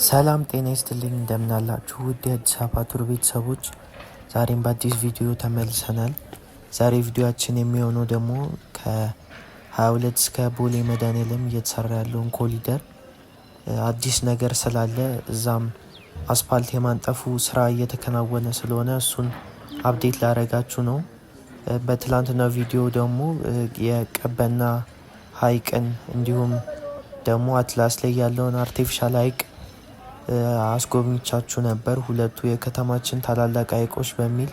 ሰላም ጤና ይስጥልኝ እንደምን አላችሁ ውድ የአዲስ አበባ ቱር ቤተሰቦች፣ ዛሬም በአዲስ ቪዲዮ ተመልሰናል። ዛሬ ቪዲዮአችን የሚሆነው ደግሞ ከ22 እስከ ቦሌ መድኃኔዓለም እየተሰራ ያለውን ኮሪደር አዲስ ነገር ስላለ እዛም አስፓልት የማንጠፉ ስራ እየተከናወነ ስለሆነ እሱን አፕዴት ላደርጋችሁ ነው። በትላንትናው ቪዲዮ ደግሞ የቀበና ሐይቅን እንዲሁም ደግሞ አትላስ ላይ ያለውን አርቲፊሻል ሐይቅ አስጎብኝቻችሁ ነበር። ሁለቱ የከተማችን ታላላቅ ሐይቆች በሚል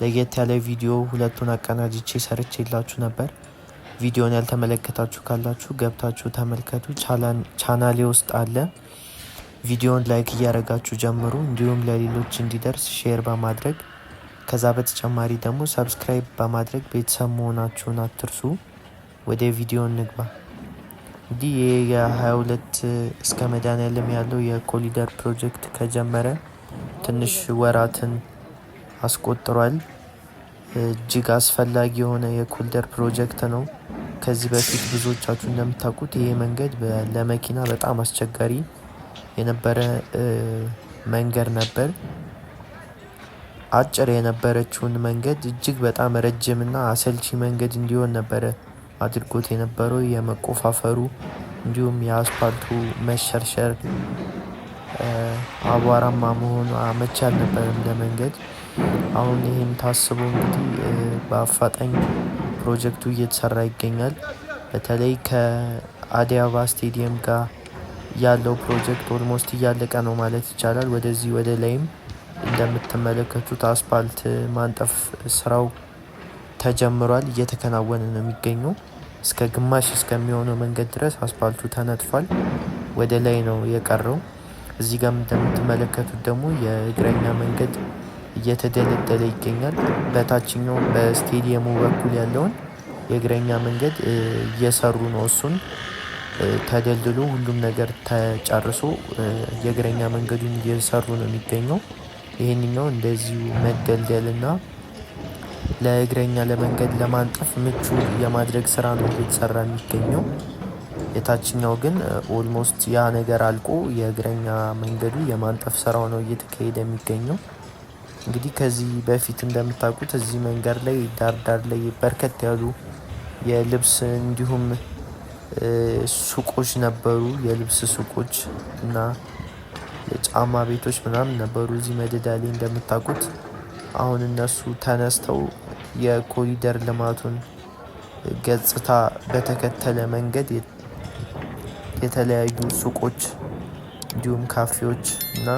ለየት ያለ ቪዲዮ ሁለቱን አቀናጅቼ ሰርቼላችሁ ነበር። ቪዲዮን ያልተመለከታችሁ ካላችሁ ገብታችሁ ተመልከቱ። ቻናሌ ውስጥ አለ። ቪዲዮን ላይክ እያደረጋችሁ ጀምሩ፣ እንዲሁም ለሌሎች እንዲደርስ ሼር በማድረግ ከዛ በተጨማሪ ደግሞ ሰብስክራይብ በማድረግ ቤተሰብ መሆናችሁን አትርሱ። ወደ ቪዲዮ እንግባ። እንግዲህ ይህ የ22 እስከ መድኃኔዓለም ያለው የኮሪደር ፕሮጀክት ከጀመረ ትንሽ ወራትን አስቆጥሯል። እጅግ አስፈላጊ የሆነ የኮሪደር ፕሮጀክት ነው። ከዚህ በፊት ብዙዎቻችሁ እንደምታውቁት ይሄ መንገድ ለመኪና በጣም አስቸጋሪ የነበረ መንገድ ነበር። አጭር የነበረችውን መንገድ እጅግ በጣም ረጅምና አሰልቺ መንገድ እንዲሆን ነበረ አድርጎት የነበረው። የመቆፋፈሩ እንዲሁም የአስፓልቱ መሸርሸር፣ አቧራማ መሆኑ አመቺ አልነበረም ለመንገድ። አሁን ይህም ታስቦ እንግዲህ በአፋጣኝ ፕሮጀክቱ እየተሰራ ይገኛል። በተለይ ከአዲስ አበባ ስቴዲየም ጋር ያለው ፕሮጀክት ኦልሞስት እያለቀ ነው ማለት ይቻላል። ወደዚህ ወደ ላይም እንደምትመለከቱት አስፓልት ማንጠፍ ስራው ተጀምሯል፣ እየተከናወነ ነው የሚገኘው። እስከ ግማሽ እስከሚሆነው መንገድ ድረስ አስፓልቱ ተነጥፏል። ወደ ላይ ነው የቀረው። እዚህ ጋር እንደምትመለከቱት ደግሞ የእግረኛ መንገድ እየተደለደለ ይገኛል። በታችኛው በስቴዲየሙ በኩል ያለውን የእግረኛ መንገድ እየሰሩ ነው። እሱን ተደልድሎ ሁሉም ነገር ተጨርሶ የእግረኛ መንገዱን እየሰሩ ነው የሚገኘው። ይህንኛው እንደዚሁ መደልደልና ለእግረኛ ለመንገድ ለማንጠፍ ምቹ የማድረግ ስራ ነው እየተሰራ የሚገኘው። የታችኛው ግን ኦልሞስት ያ ነገር አልቆ የእግረኛ መንገዱ የማንጠፍ ስራው ነው እየተካሄደ የሚገኘው። እንግዲህ ከዚህ በፊት እንደምታውቁት እዚህ መንገድ ላይ ዳር ላይ በርከት ያሉ የልብስ እንዲሁም ሱቆች ነበሩ። የልብስ ሱቆች እና የጫማ ቤቶች ምናምን ነበሩ እዚህ መደዳ ላይ እንደምታውቁት። አሁን እነሱ ተነስተው የኮሪደር ልማቱን ገጽታ በተከተለ መንገድ የተለያዩ ሱቆች እንዲሁም ካፌዎች እና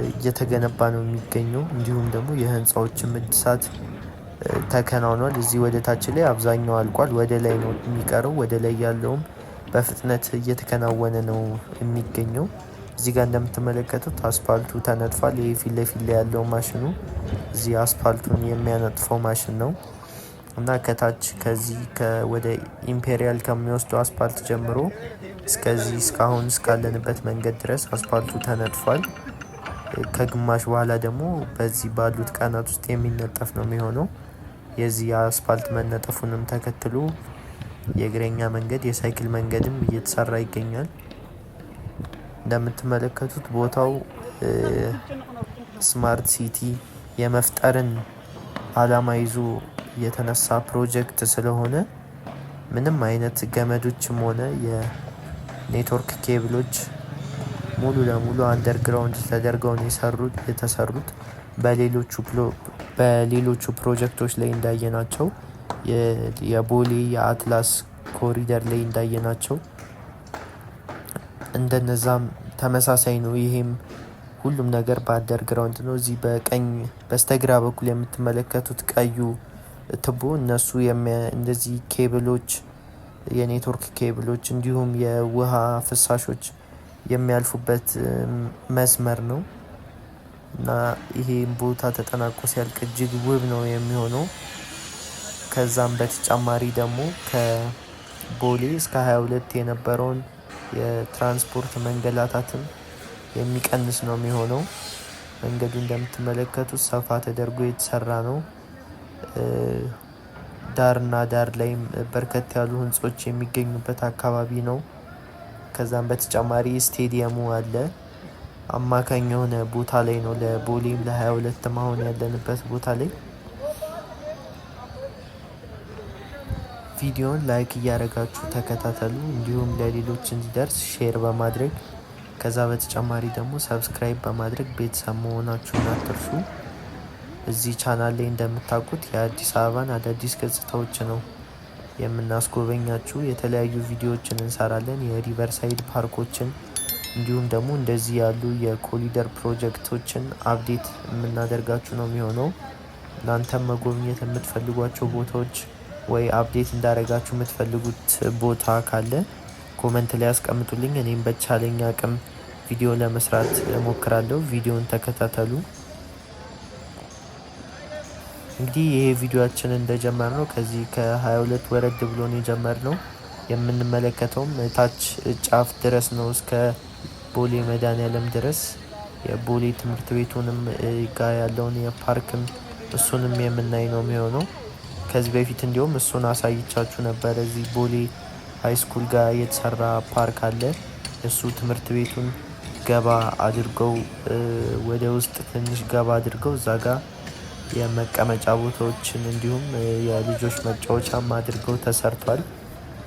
እየተገነባ ነው የሚገኘው። እንዲሁም ደግሞ የህንፃዎችን እድሳት ተከናውኗል። እዚህ ወደ ታች ላይ አብዛኛው አልቋል። ወደ ላይ ነው የሚቀረው። ወደ ላይ ያለውም በፍጥነት እየተከናወነ ነው የሚገኘው። እዚህ ጋር እንደምትመለከቱት አስፓልቱ ተነጥፏል። ይህ ፊት ለፊት ላይ ያለው ማሽኑ እዚህ አስፓልቱን የሚያነጥፈው ማሽን ነው እና ከታች ከዚህ ወደ ኢምፔሪያል ከሚወስደው አስፓልት ጀምሮ እስከዚህ እስካሁን እስካለንበት መንገድ ድረስ አስፓልቱ ተነጥፏል። ከግማሽ በኋላ ደግሞ በዚህ ባሉት ቀናት ውስጥ የሚነጠፍ ነው የሚሆነው። የዚህ አስፓልት መነጠፉንም ተከትሎ የእግረኛ መንገድ የሳይክል መንገድም እየተሰራ ይገኛል። እንደምትመለከቱት ቦታው ስማርት ሲቲ የመፍጠርን አላማ ይዞ የተነሳ ፕሮጀክት ስለሆነ ምንም አይነት ገመዶችም ሆነ የኔትወርክ ኬብሎች ሙሉ ለሙሉ አንደርግራውንድ ተደርገው ነው የተሰሩት። በሌሎቹ ፕሮጀክቶች ላይ እንዳየናቸው የቦሌ የአትላስ ኮሪደር ላይ እንዳየናቸው እንደነዛም ተመሳሳይ ነው። ይሄም ሁሉም ነገር በአንደርግራውንድ ነው። እዚህ በቀኝ በስተግራ በኩል የምትመለከቱት ቀዩ ትቦ እነሱ እንደዚህ ኬብሎች፣ የኔትወርክ ኬብሎች እንዲሁም የውሃ ፍሳሾች የሚያልፉበት መስመር ነው እና ይሄ ቦታ ተጠናቆ ሲያልቅ እጅግ ውብ ነው የሚሆነው። ከዛም በተጨማሪ ደግሞ ከቦሌ እስከ 22 የነበረውን የትራንስፖርት መንገላታትን የሚቀንስ ነው የሚሆነው። መንገዱ እንደምትመለከቱት ሰፋ ተደርጎ የተሰራ ነው። ዳርና ዳር ላይም በርከት ያሉ ህንጾች የሚገኙበት አካባቢ ነው። ከዛም በተጨማሪ ስቴዲየሙ አለ። አማካኝ የሆነ ቦታ ላይ ነው። ለቦሌም ለ22 አሁን ያለንበት ቦታ ላይ ቪዲዮን ላይክ እያደረጋችሁ ተከታተሉ። እንዲሁም ለሌሎች እንዲደርስ ሼር በማድረግ ከዛ በተጨማሪ ደግሞ ሰብስክራይብ በማድረግ ቤተሰብ መሆናችሁን አትርሱ። እዚህ ቻናል ላይ እንደምታውቁት የአዲስ አበባን አዳዲስ ገጽታዎች ነው የምናስጎበኛችሁ። የተለያዩ ቪዲዮዎችን እንሰራለን፣ የሪቨርሳይድ ፓርኮችን እንዲሁም ደግሞ እንደዚህ ያሉ የኮሪደር ፕሮጀክቶችን አፕዴት የምናደርጋችሁ ነው የሚሆነው። እናንተም መጎብኘት የምትፈልጓቸው ቦታዎች ወይ አፕዴት እንዳደረጋችሁ የምትፈልጉት ቦታ ካለ ኮመንት ላይ ያስቀምጡልኝ። እኔም በቻለኝ አቅም ቪዲዮ ለመስራት እሞክራለሁ። ቪዲዮን ተከታተሉ። እንግዲህ ይሄ ቪዲዮአችን እንደጀመርነው ከዚህ ከ22 ወረድ ብሎን የጀመርነው የምንመለከተውም ታች ጫፍ ድረስ ነው፣ እስከ ቦሌ መድኃኔዓለም ድረስ የቦሌ ትምህርት ቤቱንም ጋር ያለውን የፓርክም እሱንም የምናይ ነው የሚሆነው። ከዚህ በፊት እንዲሁም እሱን አሳይቻችሁ ነበር። እዚህ ቦሌ ሃይስኩል ጋር የተሰራ ፓርክ አለ። እሱ ትምህርት ቤቱን ገባ አድርገው ወደ ውስጥ ትንሽ ገባ አድርገው እዛ ጋር የመቀመጫ ቦታዎችን እንዲሁም የልጆች መጫወቻም አድርገው ተሰርቷል።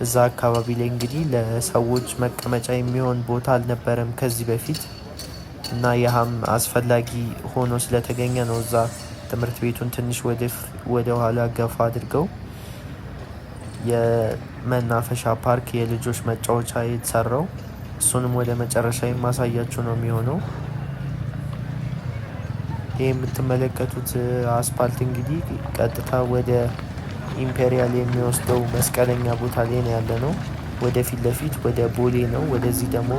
እዛ አካባቢ ላይ እንግዲህ ለሰዎች መቀመጫ የሚሆን ቦታ አልነበረም ከዚህ በፊት እና ያህም አስፈላጊ ሆኖ ስለተገኘ ነው እዛ ትምህርት ቤቱን ትንሽ ወደ ኋላ ገፋ አድርገው የመናፈሻ ፓርክ የልጆች መጫወቻ የተሰራው። እሱንም ወደ መጨረሻ የማሳያችሁ ነው የሚሆነው። ይህ የምትመለከቱት አስፓልት እንግዲህ ቀጥታ ወደ ኢምፔሪያል የሚወስደው መስቀለኛ ቦታ ላይ ነው ያለ ነው። ወደ ፊት ለፊት ወደ ቦሌ ነው። ወደዚህ ደግሞ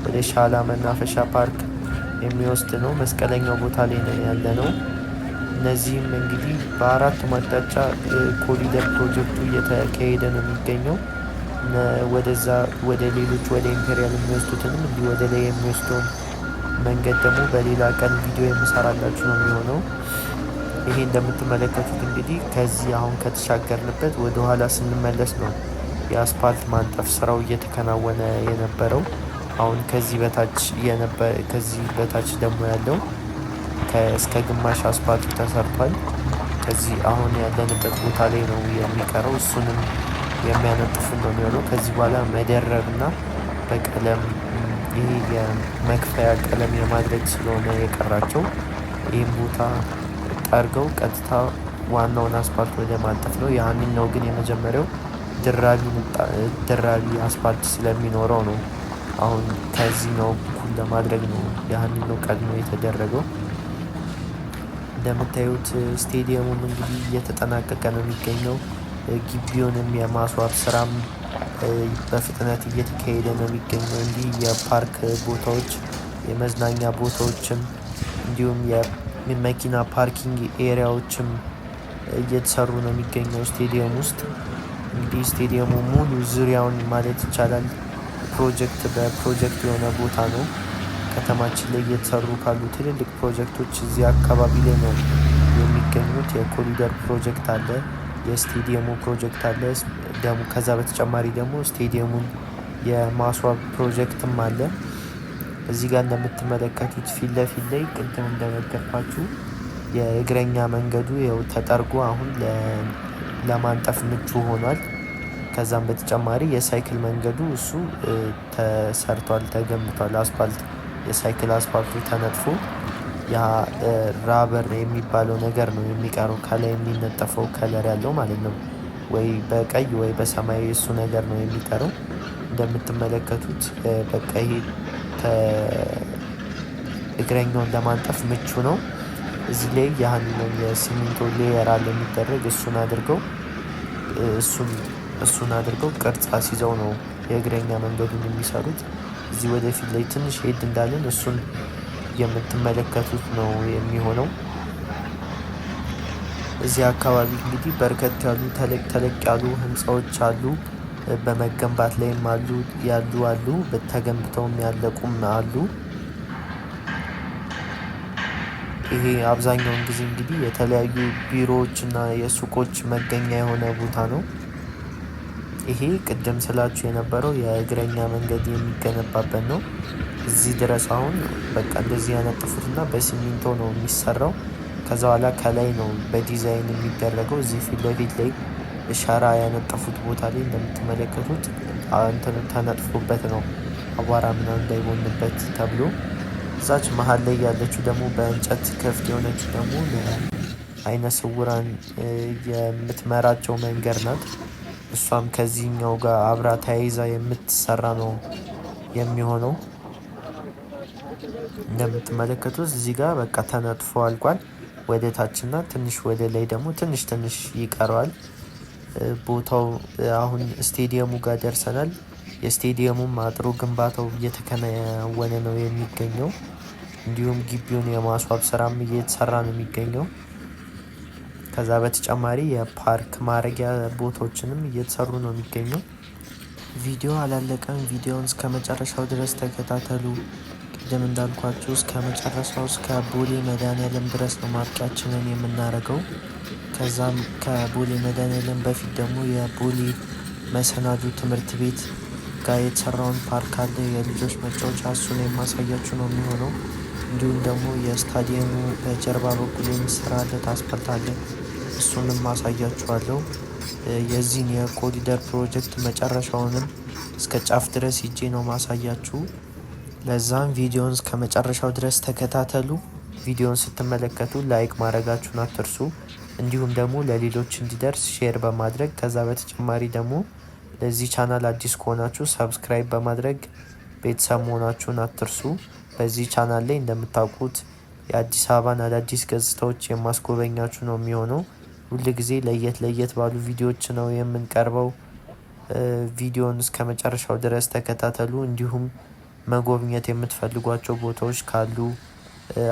ወደ ሻላ መናፈሻ ፓርክ የሚወስድ ነው። መስቀለኛው ቦታ ላይ ነው ያለ ነው። እነዚህም እንግዲህ በአራቱም አቅጣጫ ኮሪደር ፕሮጀክቱ እየተካሄደ ነው የሚገኘው። ወደዛ ወደ ሌሎች ወደ ኢምፔሪያል የሚወስዱትንም እንዲህ ወደ ላይ የሚወስደውን መንገድ ደግሞ በሌላ ቀን ቪዲዮ የምሰራላችሁ ነው የሚሆነው። ይሄ እንደምትመለከቱት እንግዲህ ከዚህ አሁን ከተሻገርንበት ወደ ኋላ ስንመለስ ነው የአስፓልት ማንጠፍ ስራው እየተከናወነ የነበረው። አሁን ከዚህ በታች ደግሞ ያለው እስከ ግማሽ አስፓልቱ ተሰርቷል። ከዚህ አሁን ያለንበት ቦታ ላይ ነው የሚቀረው። እሱንም የሚያነጥፉ ነው የሚሆነው። ከዚህ በኋላ መደረብና በቀለም ይሄ የመክፈያ ቀለም የማድረግ ስለሆነ የቀራቸው ይህም ቦታ ጠርገው ቀጥታ ዋናውን አስፓልት ወደ ማንጠፍ ነው። ያንን ነው ግን የመጀመሪያው ድራቢ አስፓልት ስለሚኖረው ነው አሁን ከዚህ ነው እኩል ለማድረግ ነው ያንን ነው ቀድሞ የተደረገው። እንደምታዩት ስቴዲየሙም እንግዲህ እየተጠናቀቀ ነው የሚገኘው። ግቢውንም የማስዋብ ስራም በፍጥነት እየተካሄደ ነው የሚገኘው። እንዲህ የፓርክ ቦታዎች፣ የመዝናኛ ቦታዎችም እንዲሁም የመኪና ፓርኪንግ ኤሪያዎችም እየተሰሩ ነው የሚገኘው ስቴዲየም ውስጥ። እንግዲህ ስቴዲየሙ ሙሉ ዙሪያውን ማለት ይቻላል በፕሮጀክት የሆነ ቦታ ነው። ከተማችን ላይ እየተሰሩ ካሉ ትልልቅ ፕሮጀክቶች እዚህ አካባቢ ላይ ነው የሚገኙት። የኮሪደር ፕሮጀክት አለ፣ የስቴዲየሙ ፕሮጀክት አለ። ደግሞ ከዛ በተጨማሪ ደግሞ ስቴዲየሙን የማስዋብ ፕሮጀክትም አለ። እዚህ ጋር እንደምትመለከቱት ፊት ለፊት ላይ ቅድም እንደነገርኳችሁ የእግረኛ መንገዱ ያው ተጠርጎ አሁን ለማንጠፍ ምቹ ሆኗል። ከዛም በተጨማሪ የሳይክል መንገዱ እሱ ተሰርቷል፣ ተገንብቷል። አስፓልት የሳይክል አስፓልቱ ተነጥፎ ያ ራበር የሚባለው ነገር ነው የሚቀረው፣ ከላይ የሚነጠፈው ከለር ያለው ማለት ነው። ወይ በቀይ ወይ በሰማያዊ እሱ ነገር ነው የሚቀረው። እንደምትመለከቱት በቃ ይሄ እግረኛውን ለማንጠፍ ምቹ ነው። እዚህ ላይ ያህንን የሲሚንቶ ሌየር አለ የሚደረግ እሱን አድርገው ቅርጽ አስይዘው ነው የእግረኛ መንገዱን የሚሰሩት። እዚህ ወደፊት ላይ ትንሽ ሄድ እንዳለን እሱን የምትመለከቱት ነው የሚሆነው። እዚህ አካባቢ እንግዲህ በርከት ያሉ ተለቅ ያሉ ህንፃዎች አሉ፣ በመገንባት ላይም ያሉ ተገንብተውም ያለቁም አሉ። ይሄ አብዛኛውን ጊዜ እንግዲህ የተለያዩ ቢሮዎች እና የሱቆች መገኛ የሆነ ቦታ ነው። ይሄ ቅድም ስላችሁ የነበረው የእግረኛ መንገድ የሚገነባበት ነው። እዚህ ድረስ አሁን በቃ እንደዚህ ያነጥፉትና በሲሚንቶ ነው የሚሰራው። ከዛ በኋላ ከላይ ነው በዲዛይን የሚደረገው። እዚህ ፊት ለፊት ላይ ሸራ ያነጠፉት ቦታ ላይ እንደምትመለከቱት እንትን ተነጥፎበት ነው አቧራ ምናምን እንዳይቦንበት ተብሎ። እዛች መሀል ላይ ያለችው ደግሞ በእንጨት ክፍት የሆነችው ደግሞ ለአይነ ስውራን የምትመራቸው መንገድ ናት። እሷም ከዚህኛው ጋር አብራ ተያይዛ የምትሰራ ነው የሚሆነው። እንደምትመለከቱት እዚህ ጋር በቃ ተነጥፎ አልቋል። ወደ ታችና ትንሽ ወደ ላይ ደግሞ ትንሽ ይቀረዋል። ቦታው አሁን ስቴዲየሙ ጋር ደርሰናል። የስቴዲየሙም አጥሩ ግንባታው እየተከናወነ ነው የሚገኘው። እንዲሁም ግቢውን የማስዋብ ስራም እየተሰራ ነው የሚገኘው። ከዛ በተጨማሪ የፓርክ ማረጊያ ቦታዎችንም እየተሰሩ ነው የሚገኘው። ቪዲዮ አላለቀም። ቪዲዮውን እስከ መጨረሻው ድረስ ተከታተሉ። ቅድም እንዳልኳችሁ እስከ መጨረሻው እስከ ቦሌ መድኃኒዓለም ድረስ ነው ማብቂያችንን የምናደርገው። ከዛም ከቦሌ መድኃኒዓለም በፊት ደግሞ የቦሌ መሰናዶ ትምህርት ቤት ጋር የተሰራውን ፓርክ አለ፣ የልጆች መጫወቻ፣ እሱን የማሳያችሁ ነው የሚሆነው። እንዲሁም ደግሞ የስታዲየሙ በጀርባ በኩል የሚሰራለት አስፓልት አለ፣ እሱንም ማሳያችኋለሁ። የዚህን የኮሪደር ፕሮጀክት መጨረሻውንም እስከ ጫፍ ድረስ ሂጄ ነው ማሳያችሁ። ለዛም ቪዲዮን እስከ መጨረሻው ድረስ ተከታተሉ። ቪዲዮን ስትመለከቱ ላይክ ማድረጋችሁን አትርሱ። እንዲሁም ደግሞ ለሌሎች እንዲደርስ ሼር በማድረግ ከዛ በተጨማሪ ደግሞ ለዚህ ቻናል አዲስ ከሆናችሁ ሰብስክራይብ በማድረግ ቤተሰብ መሆናችሁን አትርሱ። በዚህ ቻናል ላይ እንደምታውቁት የአዲስ አበባን አዳዲስ ገጽታዎች የማስጎበኛችሁ ነው የሚሆነው። ሁል ጊዜ ለየት ባሉ ቪዲዮዎች ነው የምንቀርበው። ቪዲዮን እስከ መጨረሻው ድረስ ተከታተሉ። እንዲሁም መጎብኘት የምትፈልጓቸው ቦታዎች ካሉ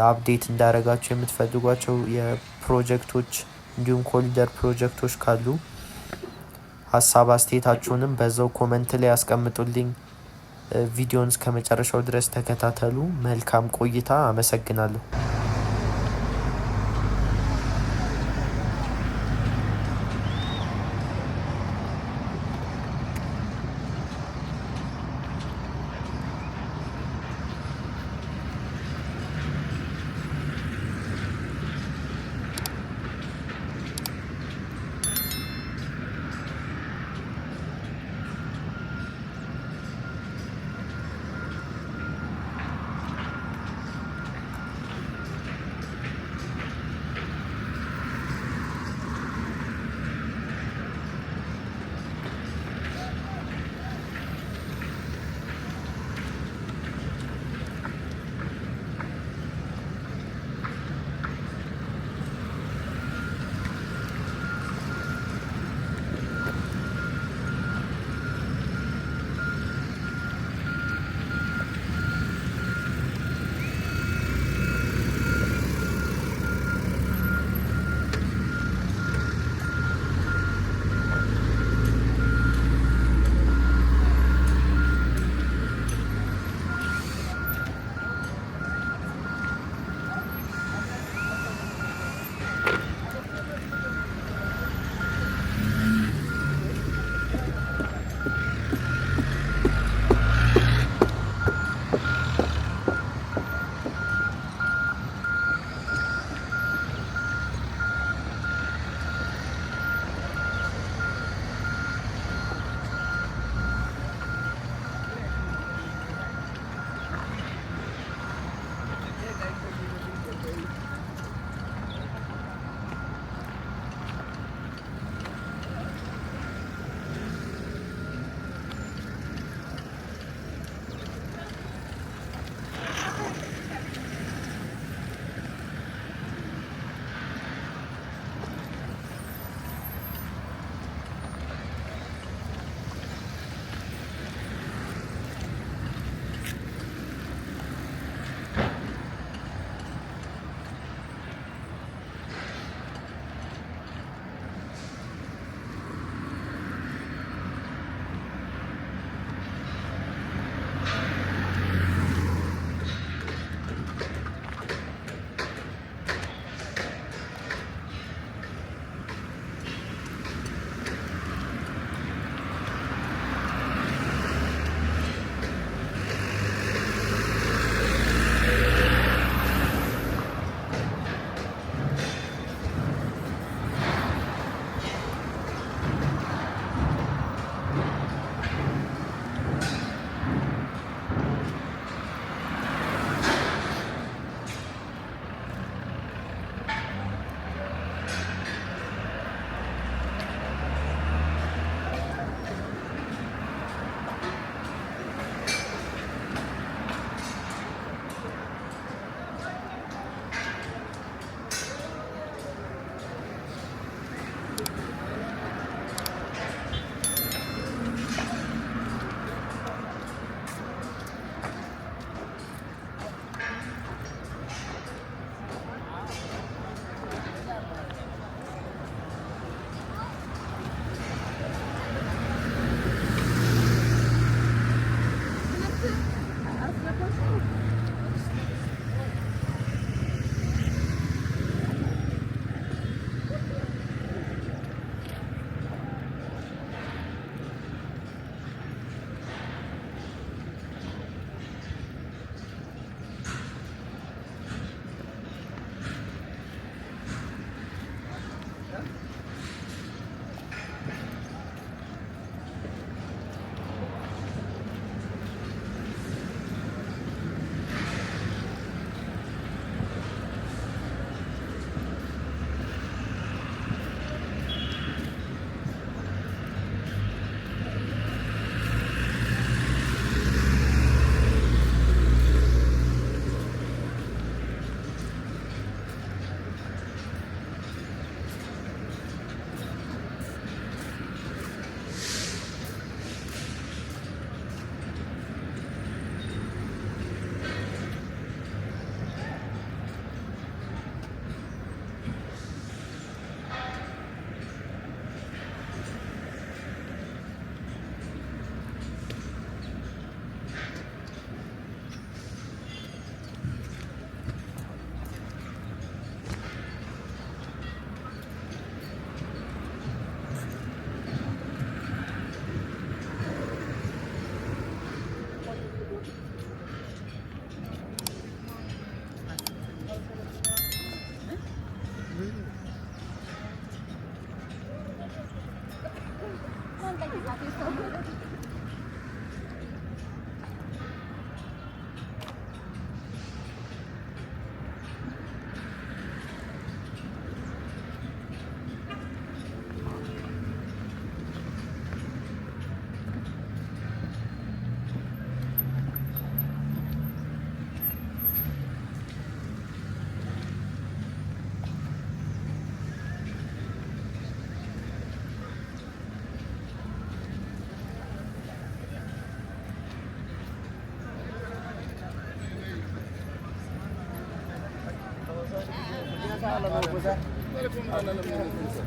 አፕዴት እንዳረጋቸው የምትፈልጓቸው የፕሮጀክቶች እንዲሁም ኮሪደር ፕሮጀክቶች ካሉ ሀሳብ አስተያየታችሁንም በዛው ኮመንት ላይ ያስቀምጡልኝ። ቪዲዮን እስከ መጨረሻው ድረስ ተከታተሉ። መልካም ቆይታ። አመሰግናለሁ።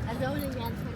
Also ohne Ernst.